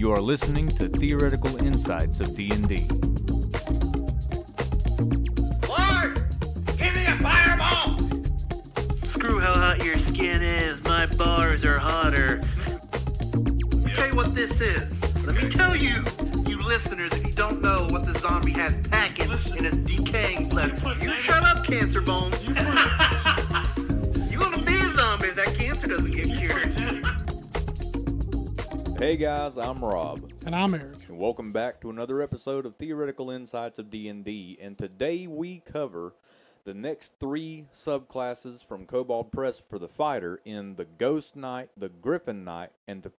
You are listening to Theoretical Insights of D&D. Lord, give me a fireball! Screw how hot your skin is, my bars are hotter. Let me tell you what this is. Let me tell you, you listeners, if you don't know what the zombie has packing in his decaying flesh. You shut up, cancer bones. You gonna be a zombie if that cancer doesn't get cured. Hey guys, I'm Rob. And I'm Eric. And welcome back to another episode of Theoretical Insights of D&D. And today we cover the next three subclasses from Kobold Press for the fighter in the Ghost Knight, the Griffon Knight, and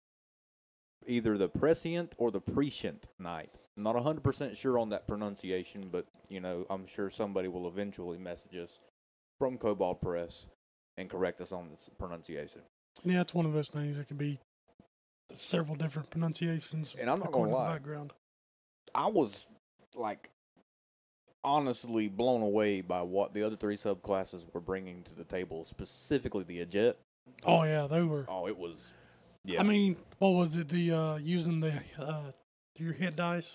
either the Prescient or the Prescient Knight. I'm not 100% sure on that pronunciation, but, you know, I'm sure somebody will eventually message us from Kobold Press and correct us on this pronunciation. Yeah, it's one of those things that can be several different pronunciations. And I'm not going to lie. Background. I was, honestly blown away by what the other three subclasses were bringing to the table, specifically the Ajet. Oh, yeah, they were. Oh, it was, yeah. I mean, what was it? Using your hit dice?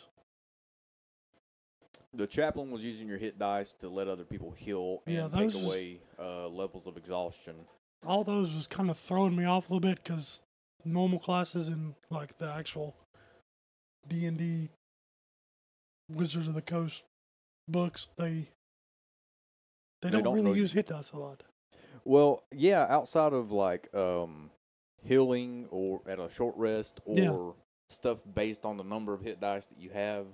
The chaplain was using your hit dice to let other people heal and take away levels of exhaustion. All those was kind of throwing me off a little bit because normal classes and like the actual D&D Wizards of the Coast books, they don't really use hit dice a lot. Well, yeah, outside of healing or at a short rest or stuff based on the number of hit dice that you have,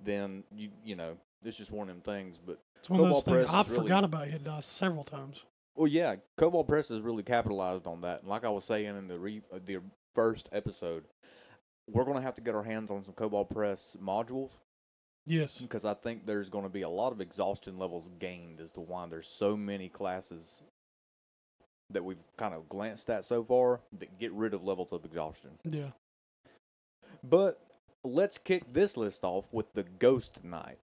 then you know, it's just one of them things. But it's one of those things. I forgot about hit dice several times. Well, yeah, Kobold Press has really capitalized on that. And like I was saying in the first episode, we're going to have to get our hands on some Kobold Press modules. Yes. Because I think there's going to be a lot of exhaustion levels gained as to why there's so many classes that we've kind of glanced at so far that get rid of levels of exhaustion. Yeah. But let's kick this list off with the Ghost Knight.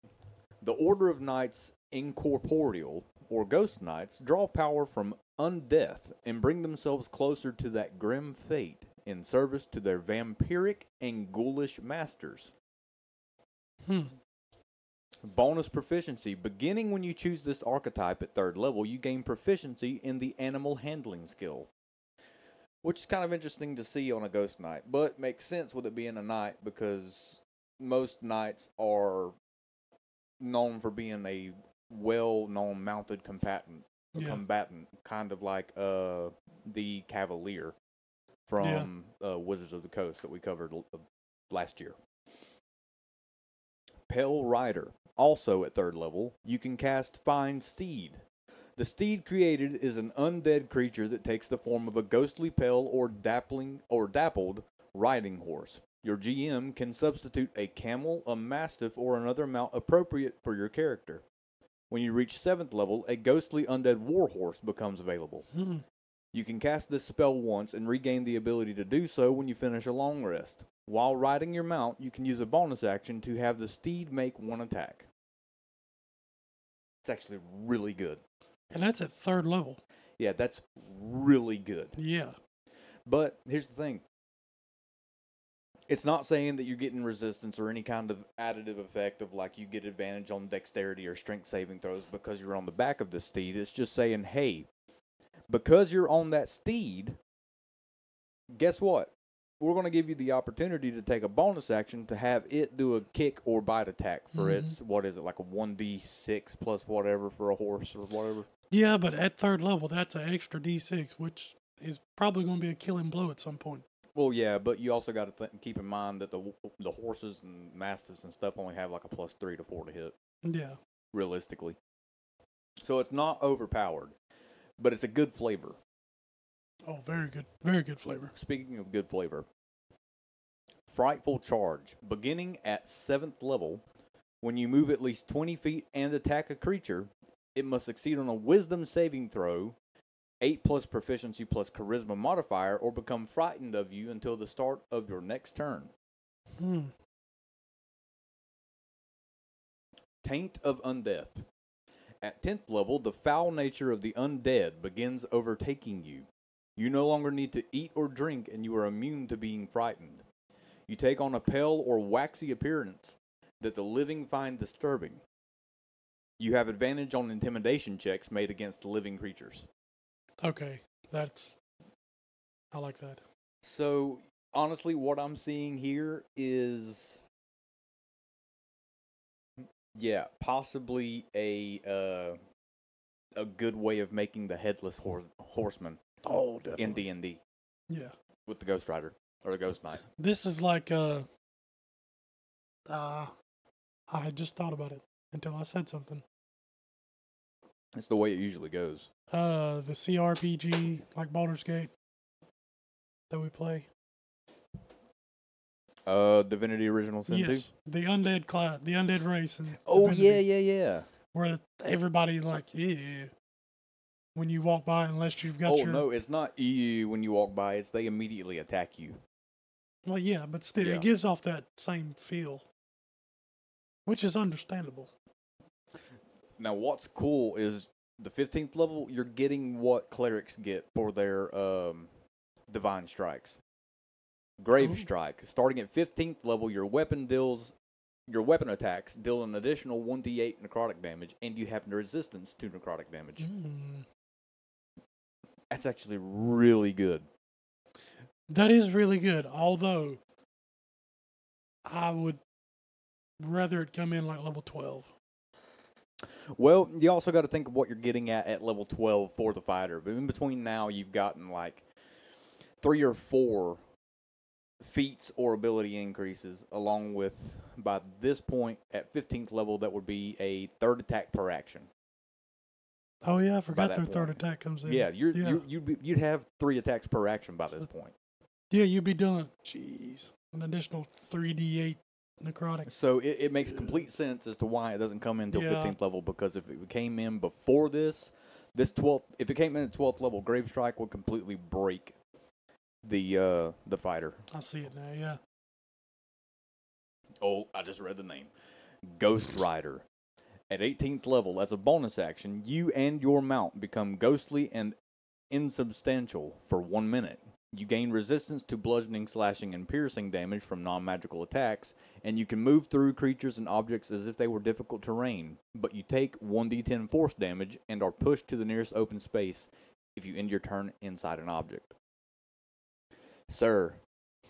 The Order of Knights Incorporeal, or Ghost Knights, draw power from undeath and bring themselves closer to that grim fate in service to their vampiric and ghoulish masters. Bonus proficiency. Beginning when you choose this archetype at 3rd level, you gain proficiency in the animal handling skill. Which is kind of interesting to see on a Ghost Knight, but makes sense with it being a knight because most knights are known for being a well-known mounted combatant, kind of like the Cavalier from Wizards of the Coast that we covered last year. Pale Rider, also at 3rd level, you can cast Find Steed. The steed created is an undead creature that takes the form of a ghostly pale or dappled riding horse. Your GM can substitute a camel, a mastiff, or another mount appropriate for your character. When you reach 7th level, a ghostly undead warhorse becomes available. You can cast this spell once and regain the ability to do so when you finish a long rest. While riding your mount, you can use a bonus action to have the steed make one attack. It's actually really good. And that's at 3rd level. Yeah, that's really good. Yeah. But here's the thing. It's not saying that you're getting resistance or any kind of additive effect of like you get advantage on dexterity or strength saving throws because you're on the back of the steed. It's just saying, hey, because you're on that steed, guess what? We're going to give you the opportunity to take a bonus action to have it do a kick or bite attack for its, what is it, like a 1d6 plus whatever for a horse or whatever? Yeah, but at 3rd level, that's an extra d6, which is probably going to be a killing blow at some point. Well, yeah, but you also got to keep in mind that the horses and mastiffs and stuff only have like a +3 to 4 to hit. Yeah. Realistically. So it's not overpowered, but it's a good flavor. Oh, very good. Very good flavor. Speaking of good flavor, Frightful Charge. Beginning at 7th level, when you move at least 20 feet and attack a creature, it must succeed on a Wisdom saving throw, 8+ proficiency plus charisma modifier, or become frightened of you until the start of your next turn. Taint of Undeath. At 10th level, the foul nature of the undead begins overtaking you. You no longer need to eat or drink, and you are immune to being frightened. You take on a pale or waxy appearance that the living find disturbing. You have advantage on intimidation checks made against living creatures. Okay, I like that. So, honestly, what I'm seeing here is, possibly a good way of making the headless horseman Oh, definitely. in D&D Yeah. with the Ghost Rider or the Ghost Knight. This is like I had just thought about it until I said something. It's the way it usually goes. The CRPG, like Baldur's Gate, that we play. Divinity Original Sin 2? Yes, the undead class, the undead race. And Oh, Divinity, yeah. where everybody like, ew, when you walk by, unless you've got your... No, it's not you when you walk by. It's they immediately attack you. Well, yeah, but still, Yeah. it gives off that same feel, which is understandable. Now, what's cool is the 15th level, you're getting what clerics get for their divine strikes. Grave Ooh. Strike. Starting at 15th level, your weapon attacks deal an additional 1d8 necrotic damage, and you have resistance to necrotic damage. Mm. That's actually really good. That is really good, although I would rather it come in like level 12. Well, you also got to think of what you're getting at level 12 for the fighter. But in between now, you've gotten like 3 or 4 feats or ability increases, along with, by this point, at 15th level, that would be a third attack per action. Oh yeah, I forgot that their third point. attack comes in. Yeah, you'd have 3 attacks per action by this point. Yeah, you'd be doing, an additional 3d8 necrotic. So it makes complete sense as to why it doesn't come in until Yeah. 15th level, because if it came in before this 12th, if it came in at 12th level, Grave Strike would completely break the fighter. I see it now, yeah. Oh, I just read the name. Ghost Rider. At 18th level, as a bonus action, you and your mount become ghostly and insubstantial for 1 minute. You gain resistance to bludgeoning, slashing, and piercing damage from non-magical attacks, and you can move through creatures and objects as if they were difficult terrain, but you take 1d10 force damage and are pushed to the nearest open space if you end your turn inside an object. Sir,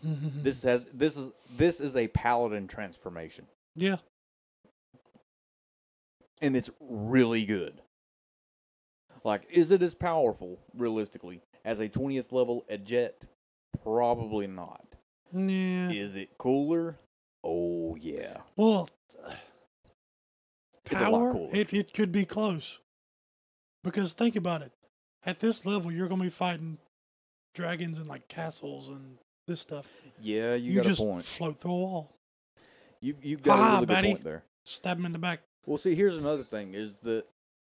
this is a paladin transformation. Yeah. And it's really good. Like, is it as powerful, realistically, as a 20th level eject? Probably not. Yeah. Is it cooler? Oh, yeah. Well, It's a lot power, cooler. it could be close. Because think about it. At this level, you're going to be fighting dragons and like castles and this stuff. Yeah, you got just a point. float through a wall. You've got a really buddy. good point there. Stab him in the back. Well, see, here's another thing, is that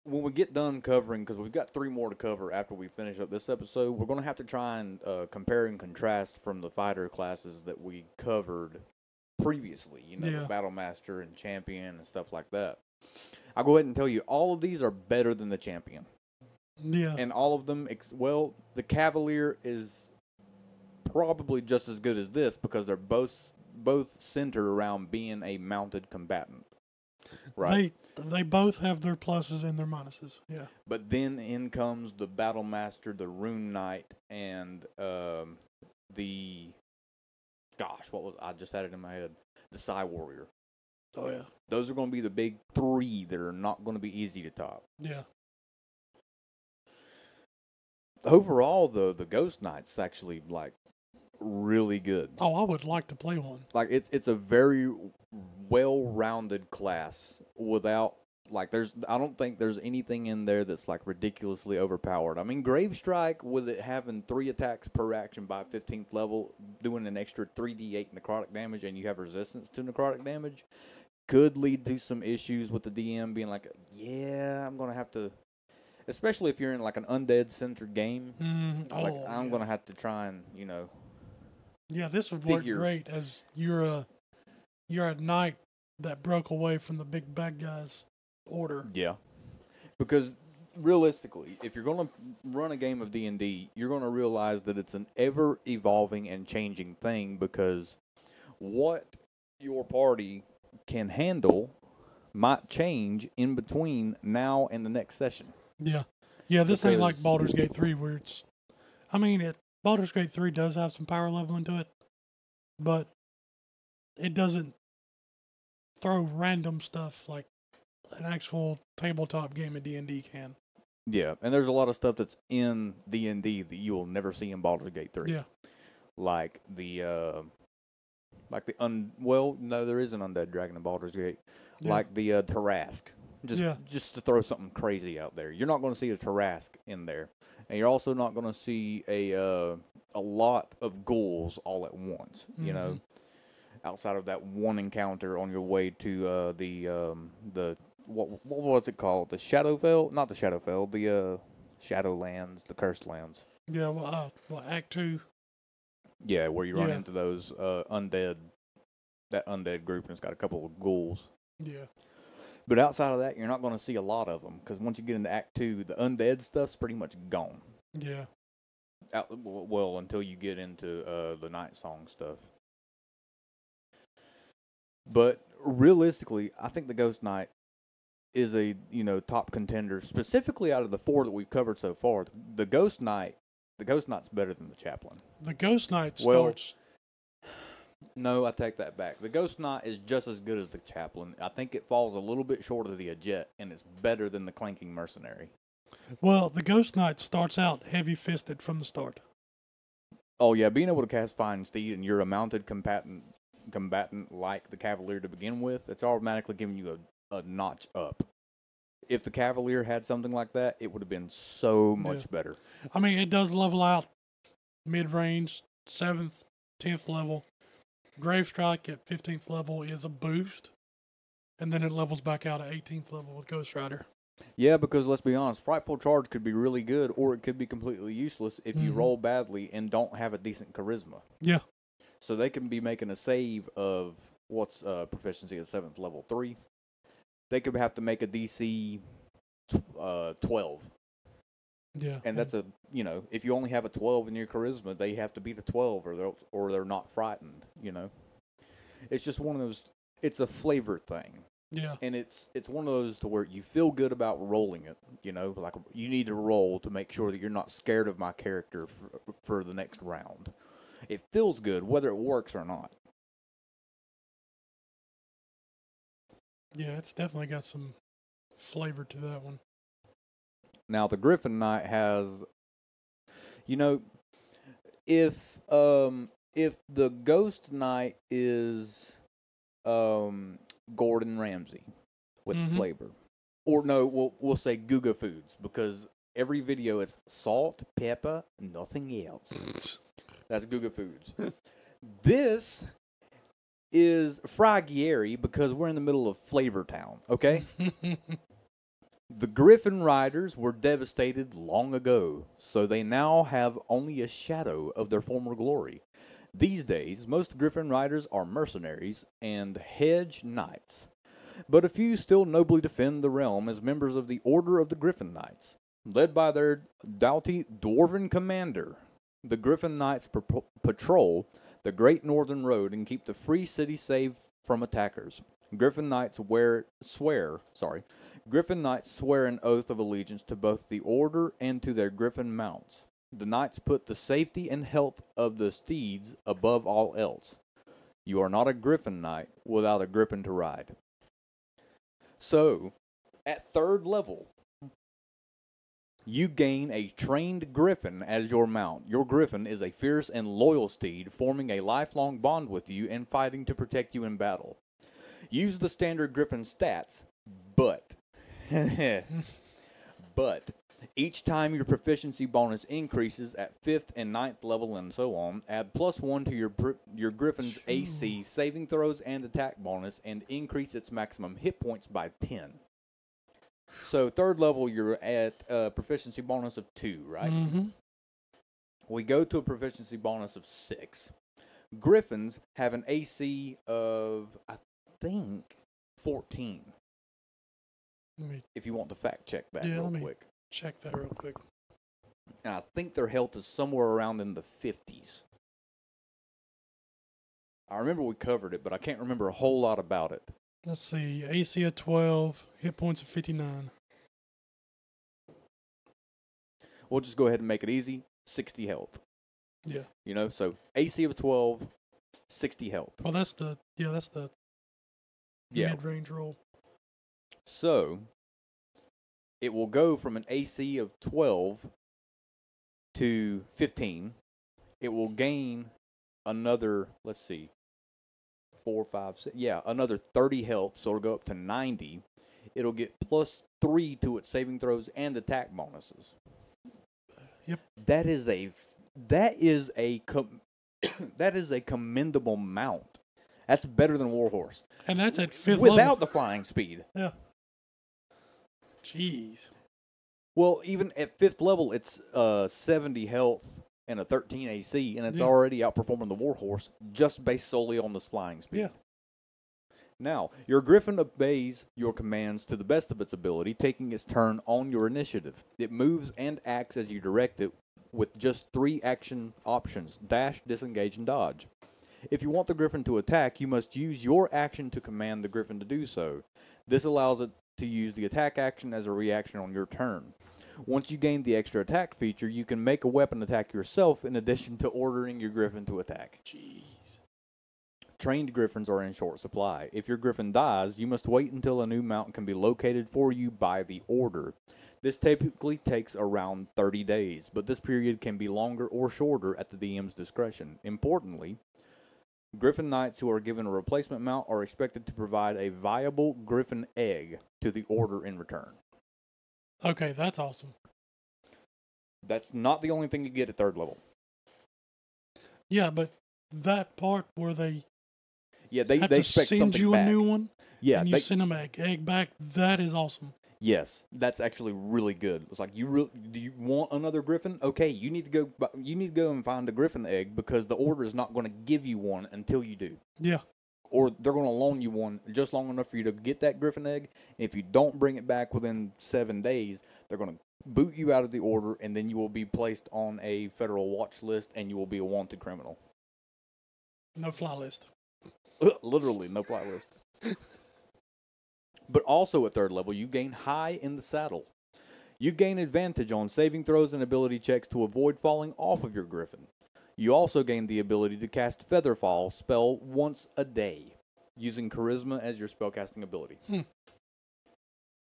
when we get done covering, because we've got 3 more to cover after we finish up this episode, we're going to have to try and compare and contrast from the fighter classes that we covered previously. You know, Yeah. the Battle Master and Champion and stuff like that. I'll go ahead and tell you, all of these are better than the Champion. Yeah. And all of them, the Cavalier is probably just as good as this, because they're both centered around being a mounted combatant. Right. They both have their pluses and their minuses. Yeah. But then in comes the Battle Master, the Rune Knight, and I just had it in my head, the Psy Warrior. Oh yeah. Those are going to be the big 3 that are not going to be easy to top. Yeah. Overall, though, the Ghost Knight's actually like really good. Oh, I would like to play one. Like it's a very well-rounded class without like I don't think there's anything in there that's like ridiculously overpowered. I mean, Grave Strike, with it having 3 attacks per action by 15th level, doing an extra 3d8 necrotic damage, and you have resistance to necrotic damage, could lead to some issues with the DM being like, yeah, I'm gonna have to, especially if you're in like an undead-centered game. I'm gonna have to try and Yeah, this would work figure- great as you're a knight that broke away from the big bad guy's order. Yeah. Because realistically, if you're going to run a game of D&D, you're going to realize that it's an ever-evolving and changing thing, because what your party can handle might change in between now and the next session. Yeah. Yeah, this ain't like Because- Baldur's Gate 3 where it's... I mean, Baldur's Gate 3 does have some power leveling to it, but it doesn't throw random stuff like an actual tabletop game of D&D can. Yeah, and there's a lot of stuff that's in D&D that you will never see in Baldur's Gate 3. Yeah. Like well, no, there is an undead dragon in Baldur's Gate. Yeah. Like the Tarrasque. Just to throw something crazy out there. You're not going to see a Tarrasque in there. And you're also not going to see a lot of ghouls all at once, you know, outside of that one encounter on your way to the what was it called? The Shadowfell? Not the Shadowfell, the Shadowlands, the Cursed Lands. Yeah, well, Act 2. Yeah, where you run Yeah. into those undead group, and it's got a couple of ghouls. Yeah. But outside of that, you're not going to see a lot of them, because once you get into Act 2, the undead stuff's pretty much gone. Yeah. Well, until you get into the Night Song stuff. But realistically, I think the Ghost Knight is a top contender, specifically out of the 4 that we've covered so far. The Ghost Knight's better than the Chaplain. The Ghost Knight Well- starts... No, I take that back. The Ghost Knight is just as good as the Chaplain. I think it falls a little bit short of the Ajet, and it's better than the Clanking Mercenary. Well, the Ghost Knight starts out heavy-fisted from the start. Oh yeah, being able to cast Fine Steed and you're a mounted combatant like the Cavalier to begin with, it's automatically giving you a notch up. If the Cavalier had something like that, it would have been so much better. I mean, it does level out mid-range, 7th, 10th level. Grave Strike at 15th level is a boost, and then it levels back out at 18th level with Ghost Rider. Yeah, because let's be honest, Frightful Charge could be really good, or it could be completely useless if you roll badly and don't have a decent charisma. Yeah. So they can be making a save of what's proficiency at 7th level 3. They could have to make a DC 12. Yeah. And that's if you only have a 12 in your charisma, they have to beat a 12 or they're not frightened, It's just one of those, it's a flavor thing. Yeah. And it's one of those to where you feel good about rolling it, like you need to roll to make sure that you're not scared of my character for the next round. It feels good whether it works or not. Yeah, it's definitely got some flavor to that one. Now the Griffin Knight has, if the Ghost Knight is Gordon Ramsay with flavor, or no, we'll say Guga Foods, because every video is salt, pepper, nothing else. That's Guga Foods. This is Fragieri because we're in the middle of Flavor Town, okay? The Griffin Riders were devastated long ago, so they now have only a shadow of their former glory. These days, most Griffin Riders are mercenaries and hedge knights, but a few still nobly defend the realm as members of the Order of the Griffin Knights. Led by their doughty dwarven commander, the Griffin Knights patrol the Great Northern Road and keep the free city safe from attackers. Griffin Knights swear an oath of allegiance to both the Order and to their Griffin mounts. The Knights put the safety and health of the steeds above all else. You are not a Griffin Knight without a Griffin to ride. So, at 3rd level, you gain a trained Griffin as your mount. Your Griffin is a fierce and loyal steed, forming a lifelong bond with you and fighting to protect you in battle. Use the standard Griffin stats, but each time your proficiency bonus increases at 5th and 9th level and so on, add +1 to your Griffin's AC, saving throws, and attack bonus, and increase its maximum hit points by 10. So 3rd level, you're at a proficiency bonus of 2, right? Mm-hmm. We go to a proficiency bonus of 6. Griffins have an AC of, I think, 14. If you want to fact check that real quick. Check that real quick. And I think their health is somewhere around in the 50s. I remember we covered it, but I can't remember a whole lot about it. Let's see. AC of 12, hit points of 59. We'll just go ahead and make it easy. 60 health. Yeah. You know, so AC of 12, 60 health. Well, that's the Yeah. mid-range roll. So, it will go from an AC of 12 to 15. It will gain another, let's see, 4, 5, 6, yeah, another 30 health, so it'll go up to 90. It'll get +3 to its saving throws and attack bonuses. Yep. That is a that is a commendable mount. That's better than Warhorse. And that's at 5th Without level. the flying speed. Yeah. Jeez. Well, even at 5th level, it's 70 health and a 13 AC, and it's already outperforming the Warhorse just based solely on this flying speed. Yeah. Now, your Griffin obeys your commands to the best of its ability, taking its turn on your initiative. It moves and acts as you direct it with just 3 action options: dash, disengage, and dodge. If you want the Griffin to attack, you must use your action to command the Griffin to do so. This allows it to use the attack action as a reaction on your turn. Once you gain the extra attack feature, you can make a weapon attack yourself in addition to ordering your Griffin to attack. Jeez. Trained Griffins are in short supply. If your Griffin dies, you must wait until a new mount can be located for you by the order. This typically takes around 30 days, but this period can be longer or shorter at the DM's discretion. Importantly, Griffin Knights who are given a replacement mount are expected to provide a viable Griffin egg to the order in return. Okay, that's awesome. That's not the only thing you get at 3rd level. Yeah, but that part where they Yeah, they have to expect send something you back. a new one, Yeah, and you send them an egg back, that is awesome. yes, that's actually really good. It's like, do you want another Griffin? Okay, you need to go and find a Griffin egg because the order is not going to give you one until you do. Yeah. Or they're going to loan you one just long enough for you to get that Griffin egg. If you don't bring it back within 7 days, they're going to boot you out of the order, and then you will be placed on a federal watch list, and you will be a wanted criminal. No fly list. Literally, no fly list. But also at 3rd level, you gain high in the saddle. You gain advantage on saving throws and ability checks to avoid falling off of your Griffin. You also gain the ability to cast Featherfall spell once a day, using Charisma as your spellcasting ability.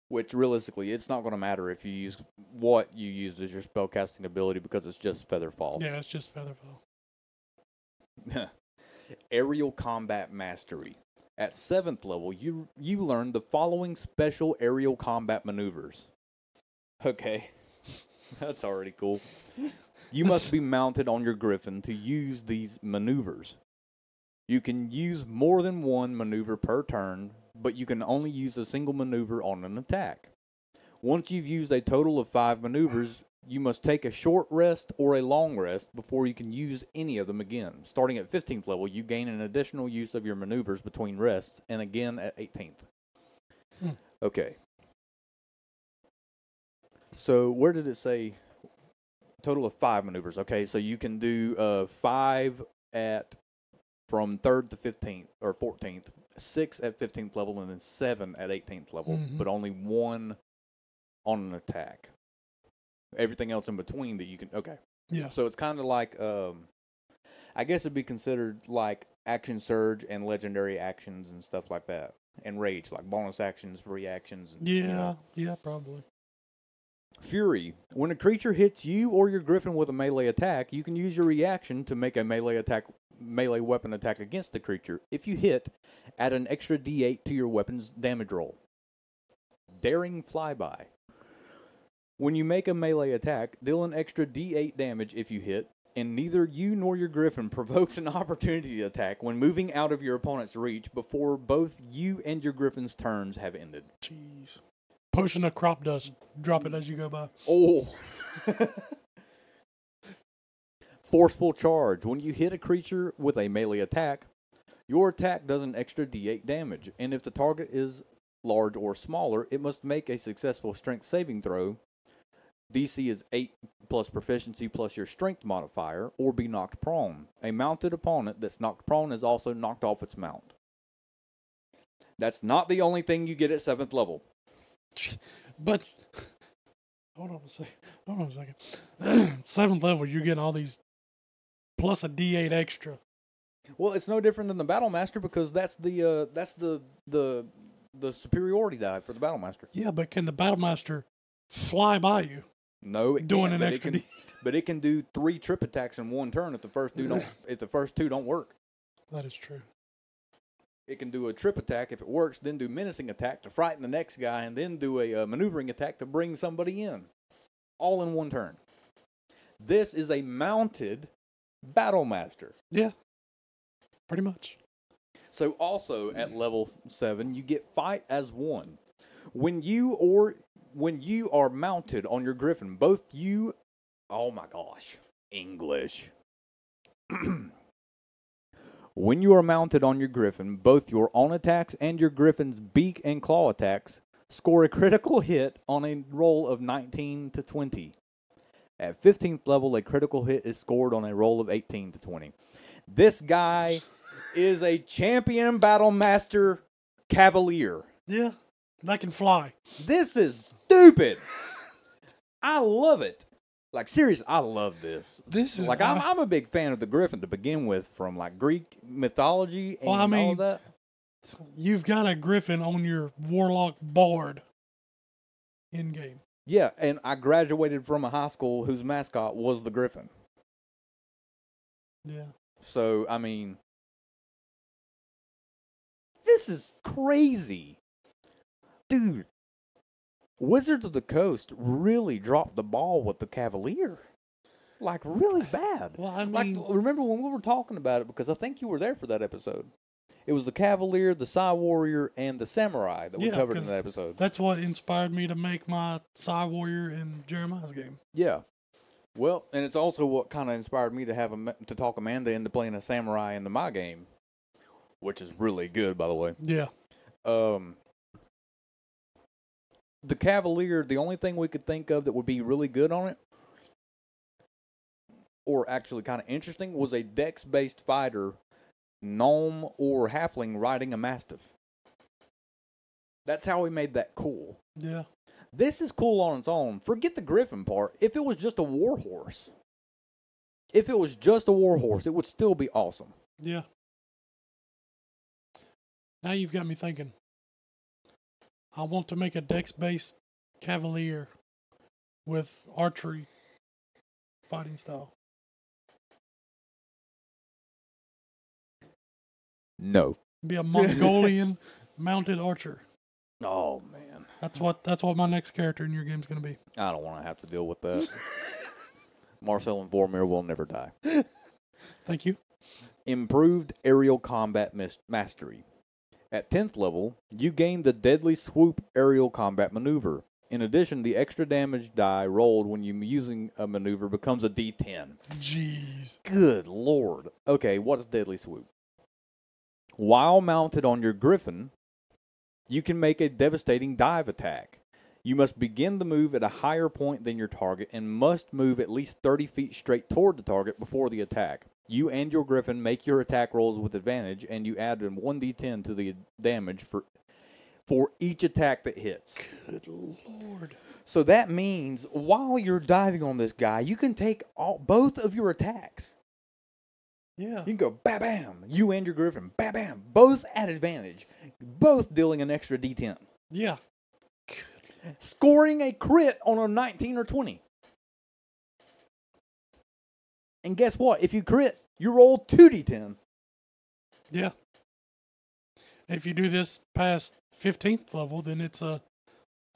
Which, realistically, it's not going to matter if you use what you used as your spellcasting ability because it's just Featherfall. Yeah, it's just Featherfall. Aerial Combat Mastery. At 7th level, you learn the following special aerial combat maneuvers. Okay, that's already cool. You must be mounted on your Griffin to use these maneuvers. You can use more than one maneuver per turn, but you can only use a single maneuver on an attack. Once you've used a total of 5 maneuvers, you must take a short rest or a long rest before you can use any of them again. Starting at 15th level, you gain an additional use of your maneuvers between rests, and again at 18th. Okay. So where did it say total of 5 maneuvers? Okay, so you can do 5 from 3rd to 15th, or 14th, 6 at 15th level, and then 7 at 18th level, but only 1 on an attack. Everything else in between that you can, okay. Yeah. So it's kind of like, I guess it'd be considered like action surge and legendary actions and stuff like that. And rage, like bonus actions, free actions. And, yeah, probably. Fury. When a creature hits you or your Griffin with a melee attack, you can use your reaction to make a melee weapon attack against the creature. If you hit, add an extra d8 to your weapon's damage roll. Daring Flyby. When you make a melee attack, deal an extra d8 damage if you hit, and neither you nor your Griffin provokes an opportunity attack when moving out of your opponent's reach before both you and your Griffin's turns have ended. Jeez. Potion of crop dust. Drop it as you go by. Oh. Forceful Charge. When you hit a creature with a melee attack, your attack does an extra d8 damage, and if the target is large or smaller, it must make a successful strength saving throw DC is 8 plus proficiency plus your strength modifier, or be knocked prone. A mounted opponent that's knocked prone is also knocked off its mount. That's not the only thing you get at 7th level. But hold on a second. 7th level, you're getting all these plus a D8 extra. Well, it's no different than the Battle Master because that's the superiority die for the Battle Master. Yeah, but can the Battle Master fly by you? No, it doing can't, an but extra it can, but it can do 3 trip attacks in one turn if the first two don't work. That is true. It can do a trip attack if it works, then do menacing attack to frighten the next guy, and then do a maneuvering attack to bring somebody in. All in one turn. This is a mounted Battle Master. Yeah, pretty much. So also at level 7, you get Fight as 1. When you are mounted on your Griffin, both you... Oh my gosh. English. When you are mounted on your Griffin, both your own attacks and your Griffin's beak and claw attacks score a critical hit on a roll of 19 to 20. At 15th level, a critical hit is scored on a roll of 18 to 20. This guy is a champion Battle Master Cavalier. Yeah, that can fly. This is stupid. I love it. Like, seriously, I love this. This is like, I'm a big fan of the Griffin to begin with, from like Greek mythology and all that. You've got a Griffin on your Warlock Bard in game. Yeah, and I graduated from a high school whose mascot was the Griffin. Yeah. So, I mean, this is crazy. Dude, Wizards of the Coast really dropped the ball with the Cavalier. Like, really bad. Well, I mean... Like, remember when we were talking about it, because I think you were there for that episode. It was the Cavalier, the Psy Warrior, and the Samurai that we covered in that episode. That's what inspired me to make my Psy Warrior in Jeremiah's game. Yeah. Well, and it's also what kind of inspired me to to talk Amanda into playing a Samurai in my game, which is really good, by the way. Yeah. The Cavalier, the only thing we could think of that would be really good on it, or actually kind of interesting, was a dex-based fighter, gnome or halfling riding a mastiff. That's how we made that cool. Yeah. This is cool on its own. Forget the Griffin part. If it was just a warhorse, it would still be awesome. Yeah. Now you've got me thinking. I want to make a dex-based Cavalier with archery fighting style. No. Be a Mongolian mounted archer. Oh, man. That's what my next character in your game's going to be. I don't want to have to deal with that. Marcel and Vormir will never die. Thank you. Improved aerial combat mastery. At 10th level, you gain the Deadly Swoop aerial combat maneuver. In addition, the extra damage die rolled when you're using a maneuver becomes a D10. Jeez. Good Lord. Okay, what is Deadly Swoop? While mounted on your Griffin, you can make a devastating dive attack. You must begin the move at a higher point than your target and must move at least 30 feet straight toward the target before the attack. You and your Griffin make your attack rolls with advantage, and you add in 1d10 to the damage for each attack that hits. Good Lord. So that means while you're diving on this guy, you can take both of your attacks. Yeah. You can go bam, you and your Griffin, bam, both at advantage, both dealing an extra d10. Yeah. Scoring a crit on a 19 or 20. And guess what? If you crit, you roll 2d10. Yeah. If you do this past 15th level, then it's a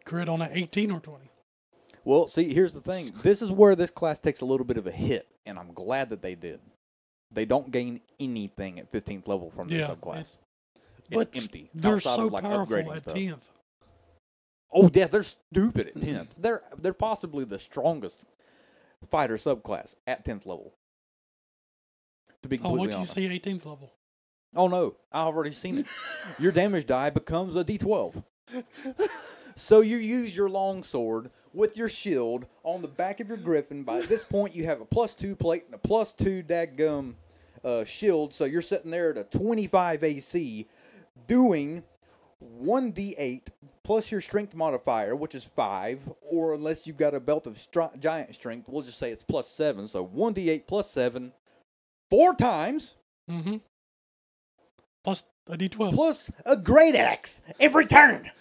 crit on an 18 or 20. Well, see, here's the thing. This is where this class takes a little bit of a hit, and I'm glad that they did. They don't gain anything at 15th level from their subclass. It's empty. They're outside so of, like, powerful upgrading at stuff. 10th. Oh, yeah, they're stupid at 10th. They're possibly the strongest fighter subclass at 10th level. To be completely honest. What do you see 18th level? Oh, no. I've already seen it. Your damage die becomes a d12. So you use your long sword with your shield on the back of your Griffin. By this point, you have a +2 plate and a +2 dadgum shield. So you're sitting there at a 25 AC doing 1d8 plus your strength modifier, which is 5, or unless you've got a belt of giant strength, we'll just say it's +7. So 1d8 plus 7, 4 times. Mm-hmm. Plus a D12. Plus a great axe every turn.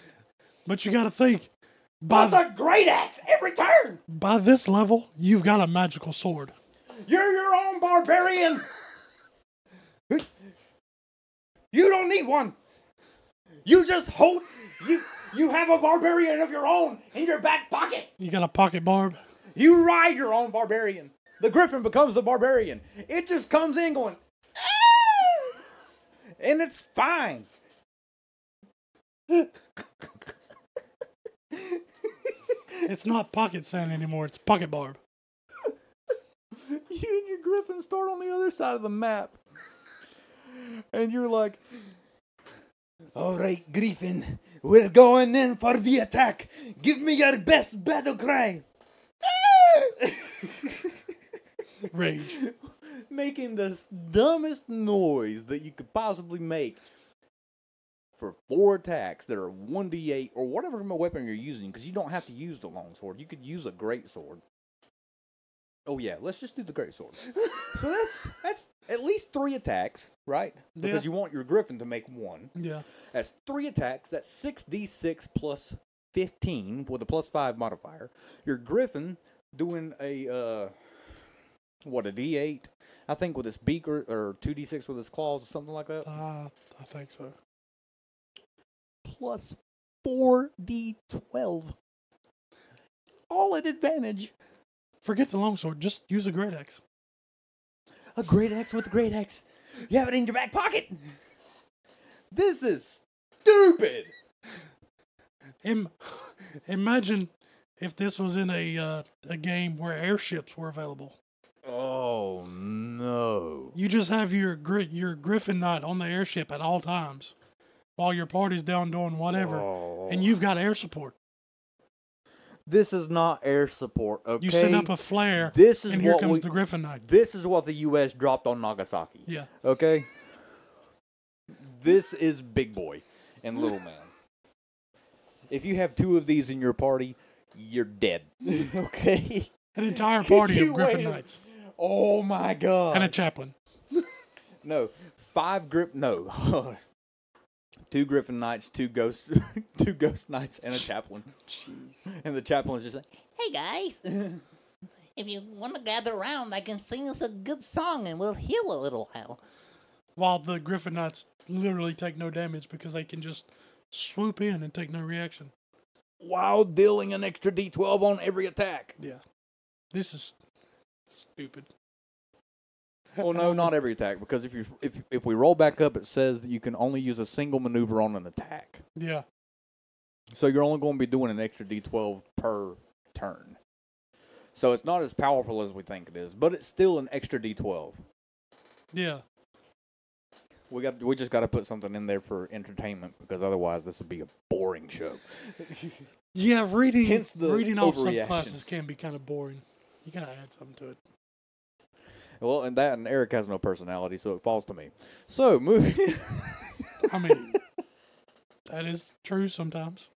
But you got to think. Plus a great axe every turn. By this level, you've got a magical sword. You're your own barbarian. You don't need one. You just hold. You have a barbarian of your own in your back pocket. You got a pocket barb. You ride your own barbarian. The Griffin becomes the barbarian. It just comes in going, "Ah!" And it's fine. It's not pocket sand anymore. It's pocket barb. You and your Griffin start on the other side of the map. And you're like, all right, Griffin, we're going in for the attack. Give me your best battle cry. Rage. Making the dumbest noise that you could possibly make for 4 attacks that are 1d8 or whatever weapon you're using, because you don't have to use the longsword. You could use a great sword. Oh yeah, let's just do the great sword. So that's at least 3 attacks, right? Because Yeah. you want your Griffin to make 1. Yeah. That's 3 attacks. That's 6d6 plus 15 with a +5 modifier. Your Griffin doing a a d8, I think, with his beak, or 2d6 with his claws or something like that. I think so. Plus 4d12. All at advantage. Forget the longsword. Just use a great axe. A great axe with a great axe. You have it in your back pocket. This is stupid. Imagine if this was in a game where airships were available. Oh no. You just have your Griffin Knight on the airship at all times while your party's down doing whatever, and you've got air support. This is not air support, okay? You set up a flare, This is and here what comes the Griffin Knight. This is what the U.S. dropped on Nagasaki. Yeah. Okay? This is Big Boy and Little Man. If you have 2 of these in your party, you're dead. Okay? An entire party You of Griffin waited- Knights. Oh my God. And a chaplain. No. 2 Griffin Knights, 2 Ghost Knights, and a chaplain. Jeez. And the chaplain's just like, Hey guys, if you want to gather around, I can sing us a good song and we'll heal a little while. While the Griffin Knights literally take no damage because they can just swoop in and take no reaction. while dealing an extra d12 on every attack. Yeah. This is stupid. Well, no, not every attack, because if we roll back up, it says that you can only use a single maneuver on an attack. Yeah. So you're only going to be doing an extra d12 per turn. So it's not as powerful as we think it is, but it's still an extra d12. Yeah. We just got to put something in there for entertainment, because otherwise this would be a boring show. Yeah, reading off overreaction. subclasses can be kind of boring. You gotta add something to it. Well, and Eric has no personality, so it falls to me. So, moving... I mean, that is true sometimes.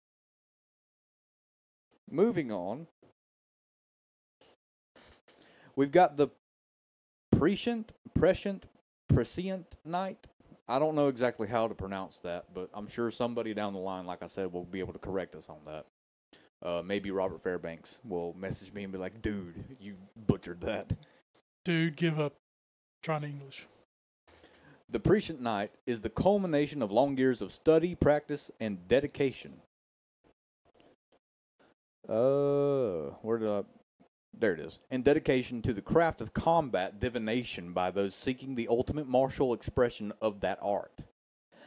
Moving on. We've got the Prescient Knight. I don't know exactly how to pronounce that, but I'm sure somebody down the line, like I said, will be able to correct us on that. Maybe Robert Fairbanks will message me and be like, dude, you butchered that. Dude, give up trying English. The Prescient Knight is the culmination of long years of study, practice, and dedication. There it is. And dedication to the craft of combat divination by those seeking the ultimate martial expression of that art.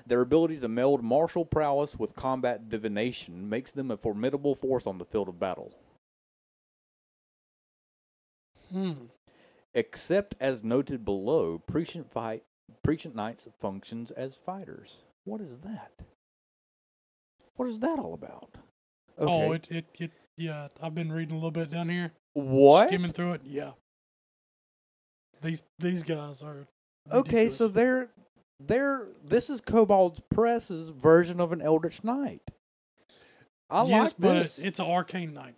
Their ability to meld martial prowess with combat divination makes them a formidable force on the field of battle. Except as noted below, Prescient Knights functions as fighters. What is that? What is that all about? Oh, yeah. I've been reading a little bit down here, What? skimming through it. Yeah. These guys are Okay, ridiculous. so this is Kobold Press's version of an Eldritch Knight. I yes, like but this. it's an arcane knight.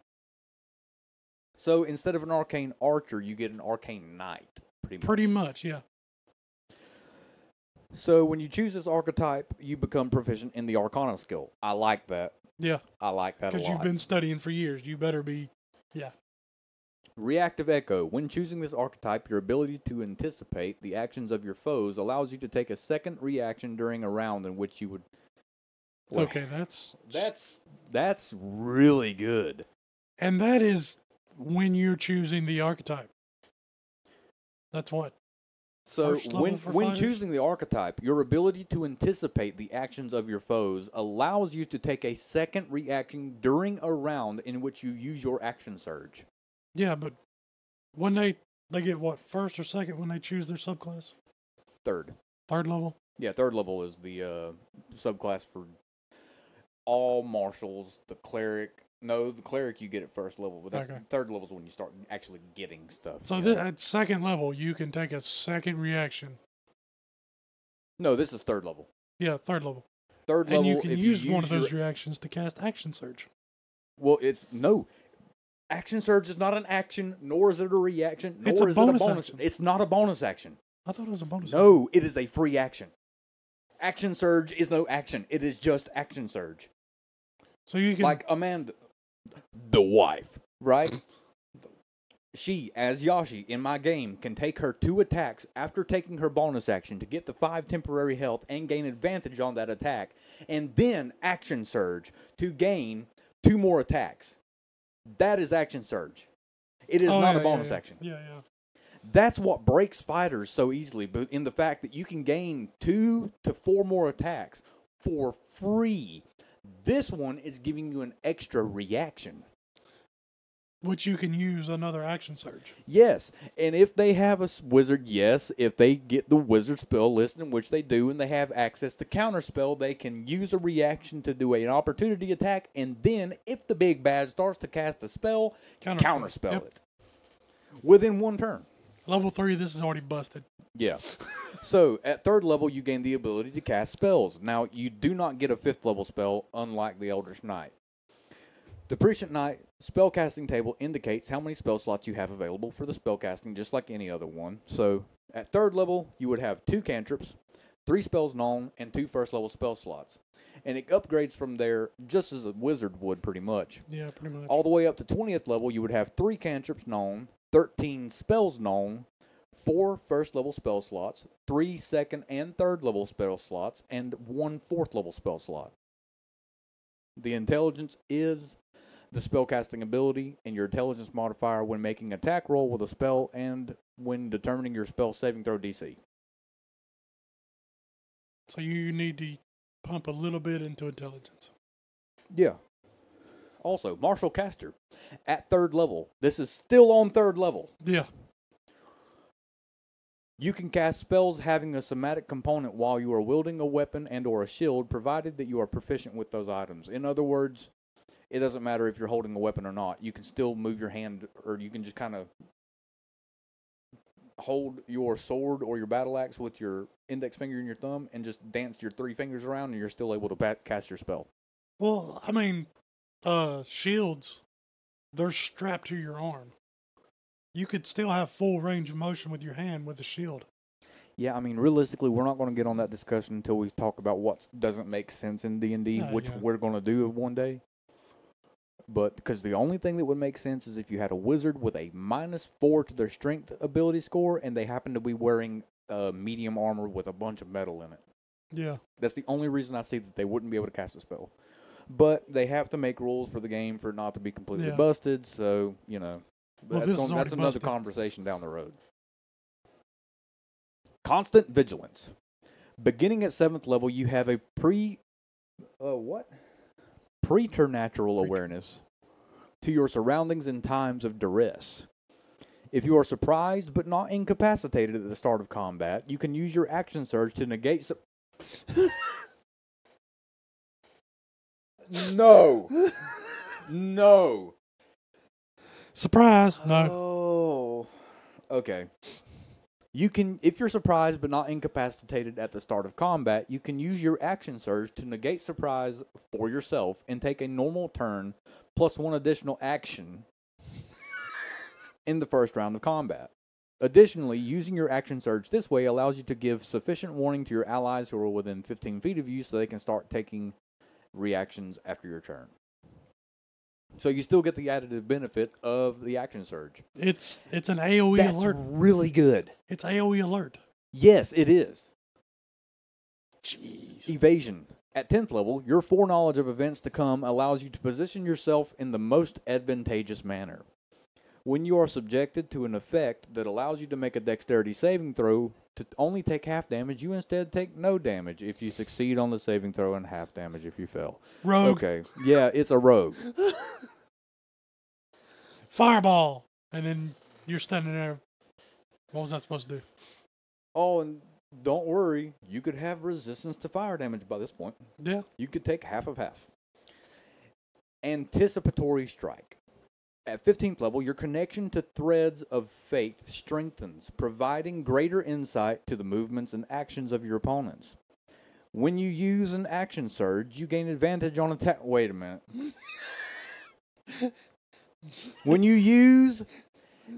So instead of an arcane archer, you get an arcane knight. Pretty much, yeah. So when you choose this archetype, you become proficient in the Arcana skill. I like that. Yeah, I like that a lot. because you've been studying for years. You better be, yeah. Reactive Echo. When choosing this archetype, your ability to anticipate the actions of your foes allows you to take a second reaction during a round in which you would... Well, Okay, That's really good. and that is when you're choosing the archetype. That's what. So First level for when fighters? choosing the archetype, your ability to anticipate the actions of your foes allows you to take a second reaction during a round in which you use your action surge. Yeah, but when they get what, first or second when they choose their subclass? Third. Third level? Yeah, third level is the subclass for all marshals, the cleric. No, the cleric you get at first level, but that's Okay. third level is when you start actually getting stuff. So you know? at second level, you can take a second reaction. No, this is third level. Yeah, third level. Third level, And you can if use one of your- those reactions to cast action surge. Well, action surge is not an action, nor is it a reaction, nor It's a is bonus it a bonus. action. It's not a bonus action. I thought it was a bonus. No, it is a free action. Action surge is no action. It is just action surge. So you can Like Amanda, the wife, right? She, as Yashi in my game, can take her 2 attacks after taking her bonus action to get the 5 temporary health and gain advantage on that attack, and then action surge to gain 2 more attacks. That is action surge. It is not a bonus action. Yeah, yeah. That's what breaks fighters so easily, but in the fact that you can gain 2 to 4 more attacks for free. This one is giving you an extra reaction. Which you can use another action surge. Yes, and if they have a wizard, yes, if they get the wizard spell list, in which they do, and they have access to counterspell, they can use a reaction to do an opportunity attack, and then if the big bad starts to cast a spell, counterspell Yep. it within 1 turn. Level 3, this is already busted. Yeah. So, at 3rd level, you gain the ability to cast spells. Now, you do not get a 5th level spell, unlike the Eldritch Knight. The Prescient Knight spellcasting table indicates how many spell slots you have available for the spellcasting, just like any other one. So, at 3rd level, you would have 2 cantrips, 3 spells known, and 2 first level spell slots. And it upgrades from there just as a wizard would, pretty much. Yeah, pretty much. All the way up to 20th level, you would have 3 cantrips known, 13 spells known, 4 first level spell slots, 3 second and third level spell slots, and 1 fourth level spell slot. The intelligence is the spellcasting ability and your intelligence modifier when making attack roll with a spell and when determining your spell saving throw DC. So you need to pump a little bit into intelligence. Yeah. Also, Martial Caster at 3rd level. This is still on 3rd level. Yeah. You can cast spells having a somatic component while you are wielding a weapon and or a shield, provided that you are proficient with those items. In other words, it doesn't matter if you're holding a weapon or not. You can still move your hand, or you can just kind of hold your sword or your battle axe with your index finger and your thumb and just dance your 3 fingers around, and you're still able to cast your spell. Well, I mean, shields, they're strapped to your arm. You could still have full range of motion with your hand with a shield. Yeah, I mean, realistically, we're not going to get on that discussion until we talk about what doesn't make sense in D&D, which yeah. we're going to do one day. But because the only thing that would make sense is if you had a wizard with a -4 to their strength ability score, and they happen to be wearing medium armor with a bunch of metal in it. Yeah. That's the only reason I see that they wouldn't be able to cast a spell. But they have to make rules for the game for it not to be completely Yeah. busted, so, you know. Well, That's, this is already that's another busted. conversation down the road. Constant Vigilance. Beginning at 7th level, you have a preternatural awareness to your surroundings in times of duress. If you are surprised but not incapacitated at the start of combat, you can use your action surge to negate No! No. Surprise! No. Oh. Okay. You can, if you're surprised but not incapacitated at the start of combat, you can use your action surge to negate surprise for yourself and take a normal turn plus one additional action in the first round of combat. Additionally, using your action surge this way allows you to give sufficient warning to your allies who are within 15 feet of you so they can start taking reactions after your turn. So you still get the additive benefit of the action surge. It's an AoE That's alert. really good. It's AoE alert. Yes, it is. Jeez. Evasion. At 10th level, your foreknowledge of events to come allows you to position yourself in the most advantageous manner. When you are subjected to an effect that allows you to make a dexterity saving throw to only take half damage, you instead take no damage if you succeed on the saving throw and half damage if you fail. Rogue. Okay. Yeah, it's a rogue. Fireball. And then you're standing there. What was that supposed to do? Oh, and don't worry. You could have resistance to fire damage by this point. Yeah. You could take half of half. Anticipatory Strike. At 15th level, your connection to threads of fate strengthens, providing greater insight to the movements and actions of your opponents. When you use an action surge, you gain advantage on attack. Wait a minute. When you use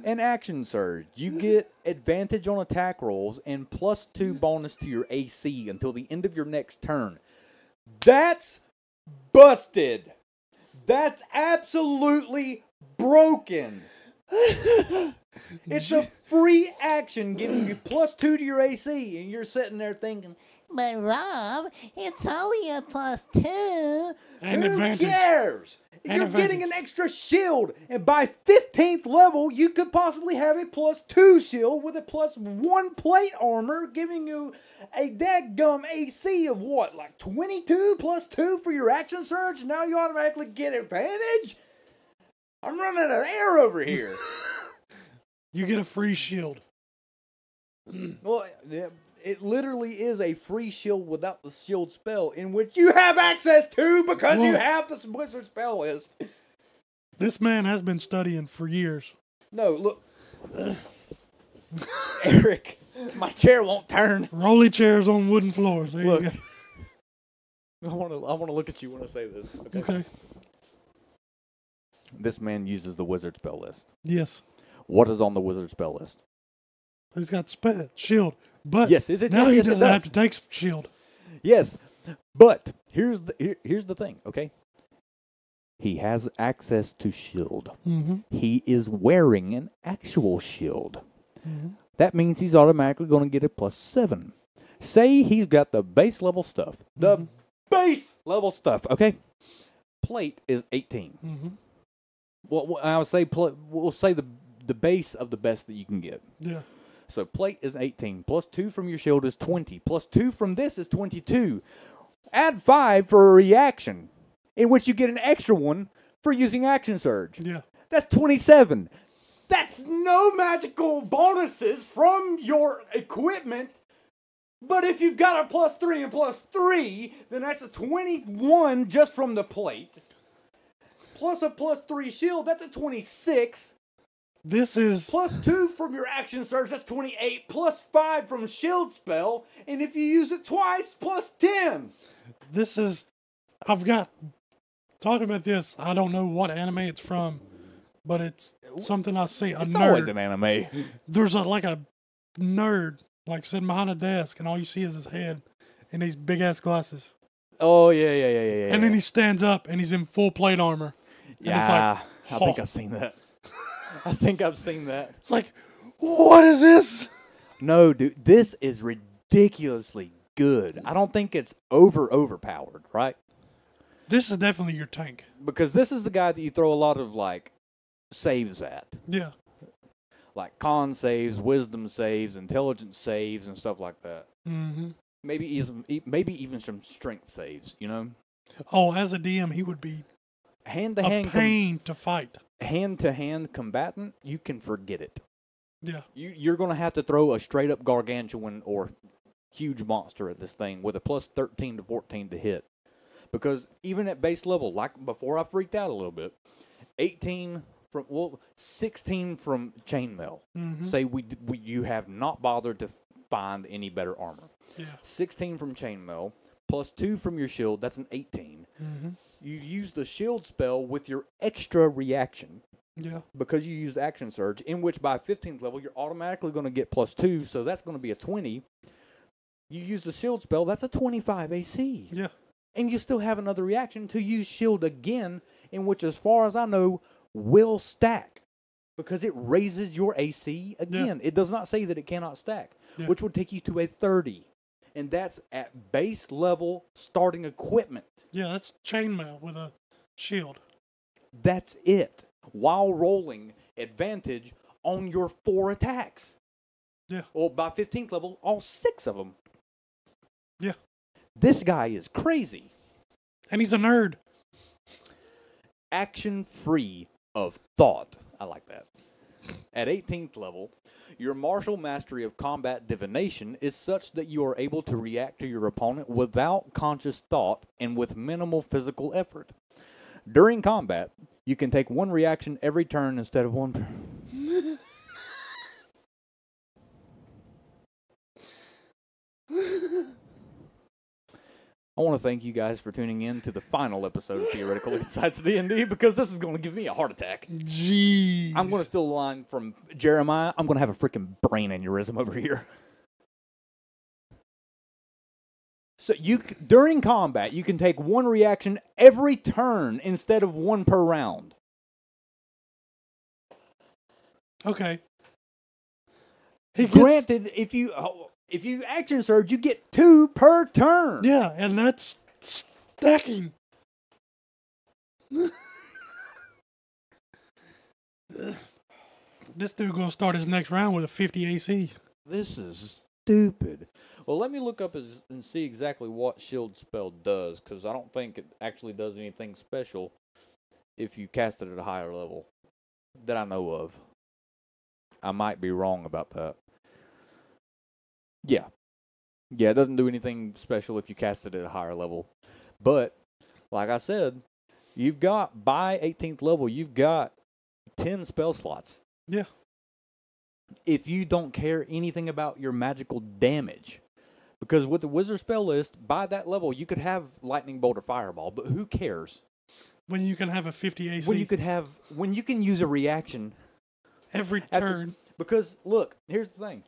an action surge, you get advantage on attack rolls and +2 bonus to your AC until the end of your next turn. That's busted. That's absolutely broken. It's a free action giving you +2 to your AC, and you're sitting there thinking, But Rob, it's only a +2. And who advantage. cares? And You're advantage. getting an extra shield, and by 15th level, you could possibly have a +2 shield with a +1 plate armor, giving you a dadgum AC of what, like 22 +2 for your action surge? Now you automatically get advantage? I'm running out of air over here. You get a free shield. Well, it literally is a free shield without the shield spell, in which you have access to because you Whoa. have the wizard spell list. This man has been studying for years. No, look. Eric, my chair won't turn. Rolly chairs on wooden floors. There Look. you I want to look at you when I say this. go. Okay. This man uses the wizard spell list. Yes. What is on the wizard spell list? He's got shield. But Yes, is it? now Yes, he yes, it doesn't have does. to take shield. Yes, but here's the thing. Okay, he has access to shield. Mm-hmm. He is wearing an actual shield. Mm-hmm. That means he's automatically going to get a +7. Say he's got the base level stuff. The base level stuff. Okay, plate is 18. Mm-hmm. Well, I would say we'll say the base of the best that you can get. Yeah. So plate is 18. +2 from your shield is 20. +2 from this is 22. Add 5 for a reaction, in which you get an extra one for using action surge. Yeah. That's 27. That's no magical bonuses from your equipment. But if you've got a +3 and +3, then that's a 21 just from the plate. Plus a +3 shield, that's a 26. This is +2 from your action surge, that's 28. +5 from shield spell. And if you use it twice, +10. I've got, talking about this, I don't know what anime it's from, but it's something I see. It's always an anime. There's like a nerd, like sitting behind a desk, and all you see is his head and these big ass glasses. Oh, yeah. And then he stands up and he's in full plate armor. And it's Yeah, like, I think I've seen that. It's like, what is this? No, dude, this is ridiculously good. I don't think it's overpowered, right? This is definitely your tank. Because this is the guy that you throw a lot of, like, saves at. Yeah. Like con saves, wisdom saves, intelligence saves, and stuff like that. Mm-hmm. Maybe even some strength saves, you know? Oh, as a DM, he would be Hand-to-hand a pain to fight. hand-to-hand combatant, you can forget it. Yeah. You're going to have to throw a straight-up gargantuan or huge monster at this thing with a +13 to 14 to hit. Because even at base level, like before I freaked out a little bit, 16 from chainmail. Mm-hmm. Say you have not bothered to find any better armor. Yeah. 16 from chainmail plus 2 from your shield. That's an 18. Mm-hmm. You use the shield spell with your extra reaction. Yeah. Because you used action surge, in which by 15th level you're automatically going to get plus 2, so that's going to be a 20. You use the shield spell, that's a 25 AC. Yeah. And you still have another reaction to use shield again, in which, as far as I know, will stack. Because it raises your AC again. Yeah. It does not say that it cannot stack, which would take you to a 30. And that's at base level starting equipment. Yeah, that's chainmail with a shield. That's it. While rolling advantage on your 4 attacks. Yeah. Well, by 15th level, all 6 of them. Yeah. This guy is crazy. And he's a nerd. Action free of thought. I like that. At 18th level, your martial mastery of combat divination is such that you are able to react to your opponent without conscious thought and with minimal physical effort. During combat, you can take 1 reaction every turn instead of 1. I want to thank you guys for tuning in to the final episode of Theoretical Insights of D&D, because this is going to give me a heart attack. Jeez. I'm going to steal a line from Jeremiah. I'm going to have a freaking brain aneurysm over here. So during combat, you can take 1 reaction every turn instead of 1 per round. Okay. Granted, if you action surge, you get 2 per turn. Yeah, and that's stacking. This dude gonna start his next round with a 50 AC. This is stupid. Well, let me look up and see exactly what shield spell does, because I don't think it actually does anything special if you cast it at a higher level that I know of. I might be wrong about that. Yeah. Yeah, it doesn't do anything special if you cast it at a higher level. But, like I said, you've got, by 18th level, you've got 10 spell slots. Yeah. If you don't care anything about your magical damage. Because with the wizard spell list, by that level, you could have lightning bolt or fireball, but who cares? When you can have a 50 AC. When you can use a reaction every turn. Because, look, here's the thing.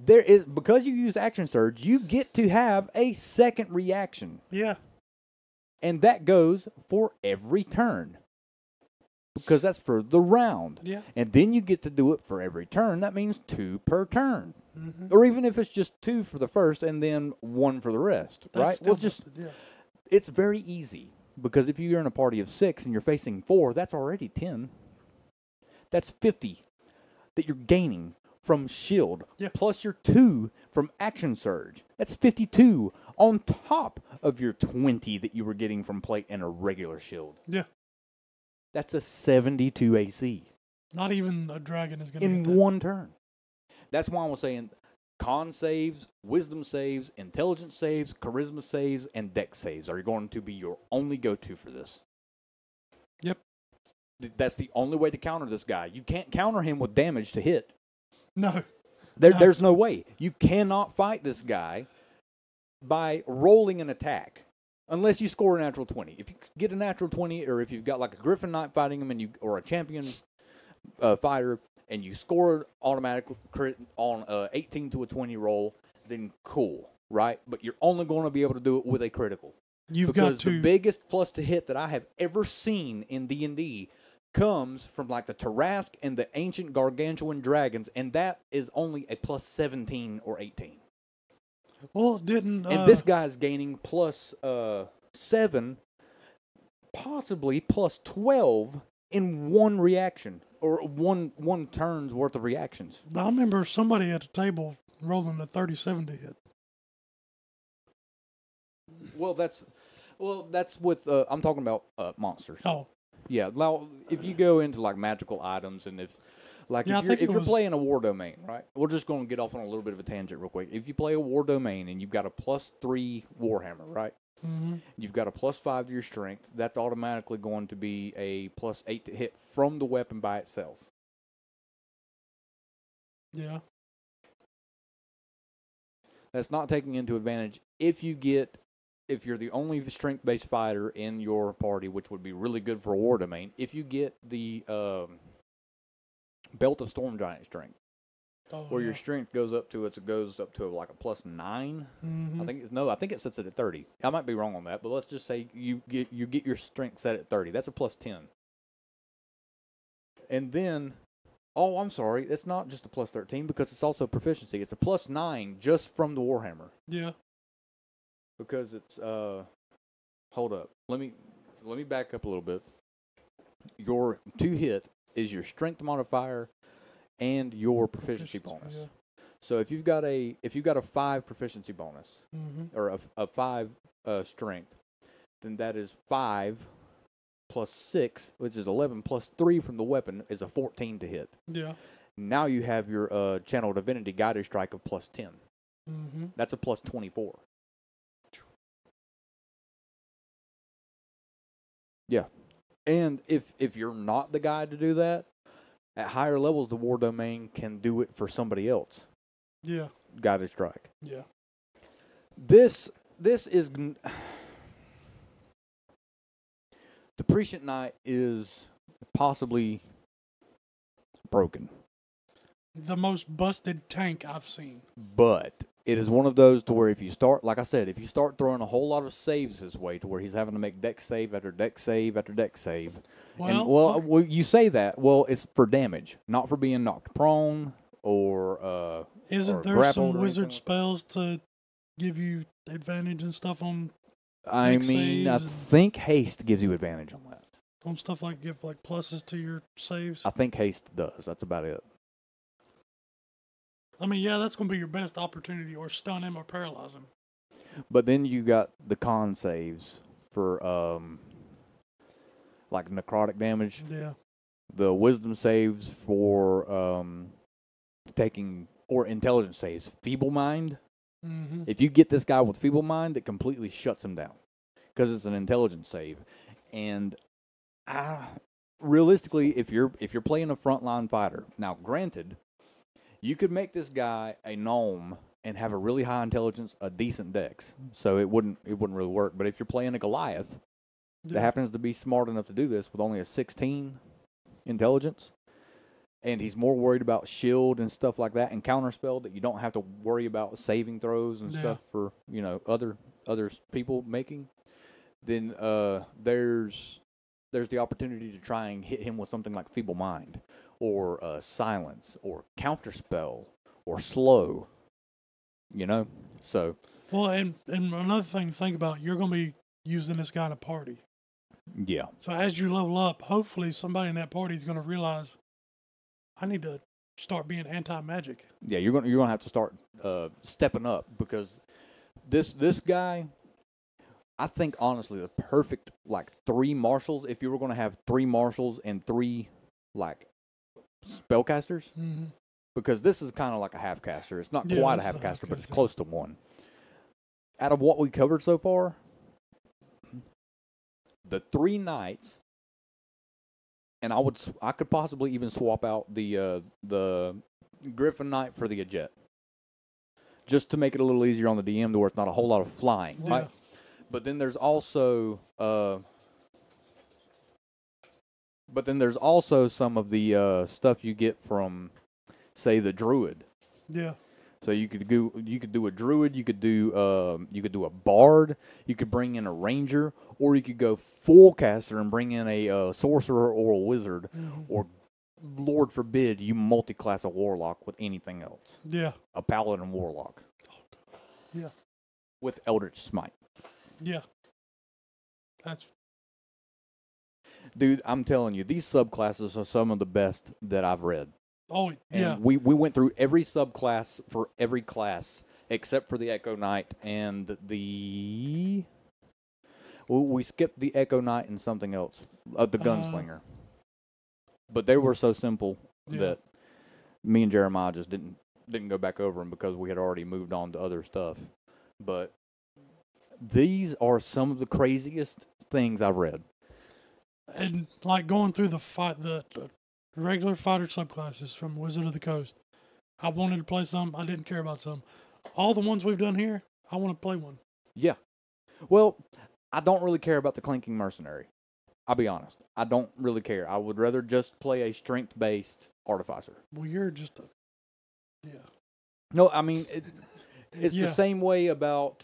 Because you use action surge, you get to have a second reaction. Yeah. And that goes for every turn. Because that's for the round. Yeah. And then you get to do it for every turn. That means 2 per turn. Mm-hmm. Or even if it's just 2 for the first and then 1 for the rest. That's right? Well, it's very easy. Because if you're in a party of 6 and you're facing 4, that's already 10. That's 50 that you're gaining from shield, plus your 2 from action surge. That's 52 on top of your 20 that you were getting from plate and a regular shield. Yeah. That's a 72 AC. Not even a dragon is going to in one turn. That's why I was saying con saves, wisdom saves, intelligence saves, charisma saves, and dex saves are going to be your only go-to for this. Yep. That's the only way to counter this guy. You can't counter him with damage to hit. No. There's no way. You cannot fight this guy by rolling an attack unless you score a natural 20. If you get a natural 20, or if you've got like a Griffon Knight fighting him or a champion fighter, and you score automatic crit on a 18 to a 20 roll, then cool, right? But you're only going to be able to do it with a critical. Because the biggest plus to hit that I have ever seen in D&D comes from like the Tarrasque and the ancient gargantuan dragons, and that is only a plus 17 or 18. Well, didn't and this guy's gaining plus 7, possibly plus 12 in one reaction, or one turn's worth of reactions. I remember somebody at the table rolling a 37 to hit. Well, that's with I'm talking about monsters. Oh. Yeah, now if you go into like magical items, and if you're playing a war domain, right? We're just going to get off on a little bit of a tangent real quick. If you play a war domain and you've got a +3 Warhammer, right? You've got a +5 to your strength. That's automatically going to be a +8 to hit from the weapon by itself. Yeah. That's not taking into advantage if you're the only strength-based fighter in your party, which would be really good for a war domain, if you get the Belt of Storm Giant strength, where your strength goes up to like a +9. I think it sets it at 30. I might be wrong on that, but let's just say you get your strength set at 30. That's a +10. And then, I'm sorry, it's not just a +13 because it's also proficiency. It's a +9 just from the Warhammer. Yeah. Because it's hold up. Let me back up a little bit. Your 2 hit is your strength modifier and your proficiency bonus. Yeah. So if you've got a 5 proficiency bonus or a 5 strength, then that is 5 plus 6, which is 11 plus 3 from the weapon is a 14 to hit. Yeah. Now you have your Channel Divinity Guided Strike of +10. That's a +24. Yeah. And if you're not the guy to do that, at higher levels, the War Domain can do it for somebody else. Yeah. Guided Strike. Yeah. This is... The Prescient Knight is possibly broken. The most busted tank I've seen. But it is one of those to where if you start, like I said, if you start throwing a whole lot of saves his way to where he's having to make deck save after deck save after deck save. Well, you say that. Well, it's for damage, not for being knocked prone or Isn't there some wizard spells to give you advantage and stuff on I think haste gives you advantage on that. On stuff like give like pluses to your saves? I think haste does. That's about it. I mean, yeah, that's going to be your best opportunity, or stun him or paralyze him. But then you got the con saves for like necrotic damage. Yeah. The wisdom saves for taking, or intelligence saves. Feeble mind. If you get this guy with feeble mind, it completely shuts him down because it's an intelligence save. And realistically, if you're playing a frontline fighter, now granted, you could make this guy a gnome and have a really high intelligence, a decent dex, so it wouldn't really work. But if you're playing a Goliath that happens to be smart enough to do this with only a 16 intelligence, and he's more worried about shield and stuff like that and counterspell that you don't have to worry about saving throws and stuff for other people making, then there's the opportunity to try and hit him with something like Feeble Mind or Silence or Counterspell or Slow, So. Well, and another thing to think about, you're going to be using this guy in a party. Yeah. So as you level up, hopefully somebody in that party is going to realize, I need to start being anti-magic. Yeah, you're gonna have to start stepping up because this guy, I think honestly the perfect like 3 marshals. If you were going to have 3 marshals and 3 like spellcasters, because this is kind of like a half caster. It's not quite a half caster, but it's close to one. Out of what we covered so far, the 3 knights. And I could possibly even swap out the Griffon Knight for the Jet, just to make it a little easier on the DM, to where it's not a whole lot of flying. Yeah. Right? But then there's also some of the stuff you get from, say, the Druid. Yeah. So you could do a druid, you could do a bard, you could bring in a ranger, or you could go full caster and bring in a sorcerer or a wizard, or Lord forbid you multi-class a warlock with anything else. Yeah. A paladin warlock. Yeah. With Eldritch Smite. Yeah. Dude, I'm telling you, these subclasses are some of the best that I've read. Oh, yeah. And we went through every subclass for every class except for the Echo Knight and the... we skipped the Echo Knight and something else. The Gunslinger. But they were so simple that me and Jeremiah just didn't go back over them because we had already moved on to other stuff. But These are some of the craziest things I've read. And like going through the regular fighter subclasses from Wizard of the Coast. I wanted to play some. I didn't care about some. All the ones we've done here, I want to play one. Yeah. Well, I don't really care about the Clinking Mercenary. I'll be honest. I don't really care. I would rather just play a strength-based Artificer. Well, you're just a... Yeah. No, I mean, it's Yeah. the same way about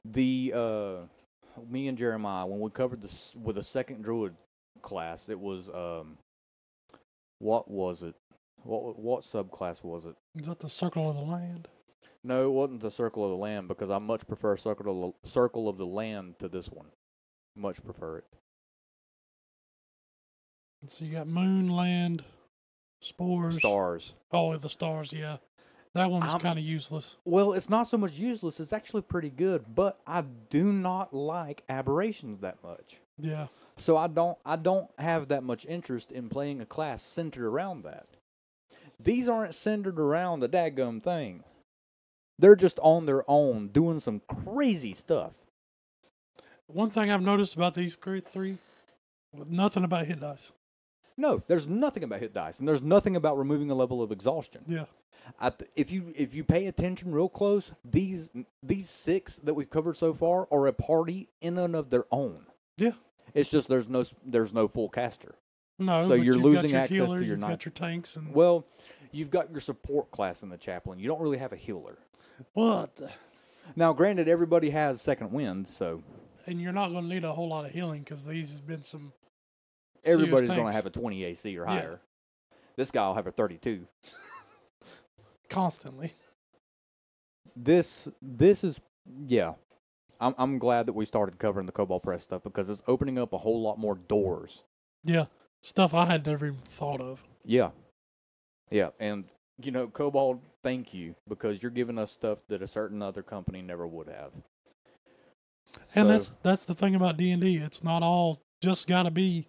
the... me and Jeremiah, when we covered this with a second Druid class, it was... what was it? What subclass was it? Is that the Circle of the Land? No, it wasn't the Circle of the Land, because I much prefer Circle of the Land to this one. Much prefer it. So you got Moon, Land, Spores. Stars. Oh, the Stars, yeah. That one's kind of useless. Well, it's not so much useless. It's actually pretty good, but I do not like aberrations that much. Yeah. So I don't have that much interest in playing a class centered around that. These aren't centered around the daggum thing. They're just on their own, doing some crazy stuff. One thing I've noticed about these three, nothing about hit dice. No, there's nothing about hit dice, and there's nothing about removing a level of exhaustion. Yeah. If you pay attention real close, these 6 that we've covered so far are a party in and of their own. Yeah. It's just there's no full caster. No, So but you're you've losing got your access healer, to your you've knight. got your tanks and Well, you've got your support class in the chaplain. You don't really have a healer. what? Now, granted, everybody has second wind, so And you're not going to need a whole lot of healing because these have been some. everybody's going to have a 20 AC or higher. This guy will have a 32. constantly. This is I'm glad that we started covering the Kobold Press stuff because it's opening up a whole lot more doors. Yeah, stuff I had never even thought of. Yeah, and Kobold, thank you because you're giving us stuff that a certain other company never would have. And So, that's the thing about D&D. It's not all just got to be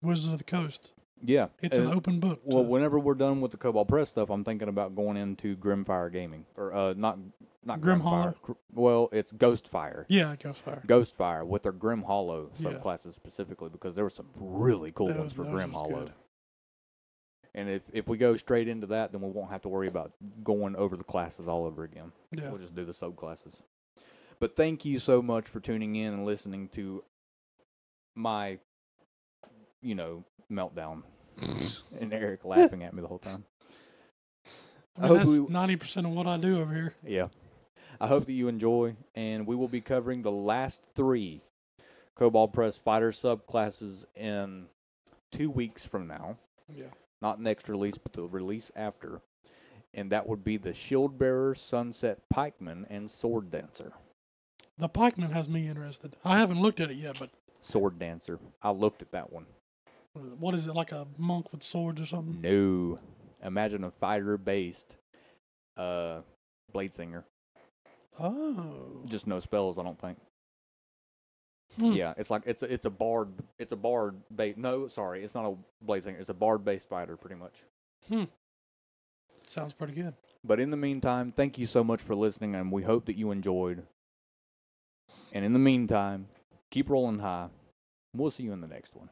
Wizards of the Coast. yeah, It's an open book. Well, whenever we're done with the Kobold Press stuff, I'm thinking about going into Grimfire Gaming or not Grim Grimfire. Hollow? Well, it's Ghostfire. Yeah, Ghostfire. Ghostfire with their Grim Hollow Yeah. subclasses specifically because there were some really cool ones for Those Grim was Hollow. good. And if we go straight into that, then we won't have to worry about going over the classes all over again. Yeah. We'll just do the subclasses. But thank you so much for tuning in and listening to my, meltdown. And Eric laughing at me the whole time. I mean, that's 90% of what I do over here. Yeah. I hope that you enjoy, and we will be covering the last 3 Kobold Press Fighter subclasses in 2 weeks from now. Yeah. Not next release, but the release after. And that would be the Shield Bearer, Sunset Pikeman, and Sword Dancer. The Pikeman has me interested. I haven't looked at it yet, but Sword Dancer. I looked at that one. what is it, like a monk with swords or something? No. Imagine a fighter-based blade singer. Oh. Just no spells, I don't think. Hmm. Yeah, it's like it's a bard. It's a bard base. No, sorry, it's not a blade singer. It's a bard-based fighter, pretty much. Sounds pretty good. But in the meantime, thank you so much for listening, and we hope that you enjoyed. And in the meantime, keep rolling high. We'll see you in the next one.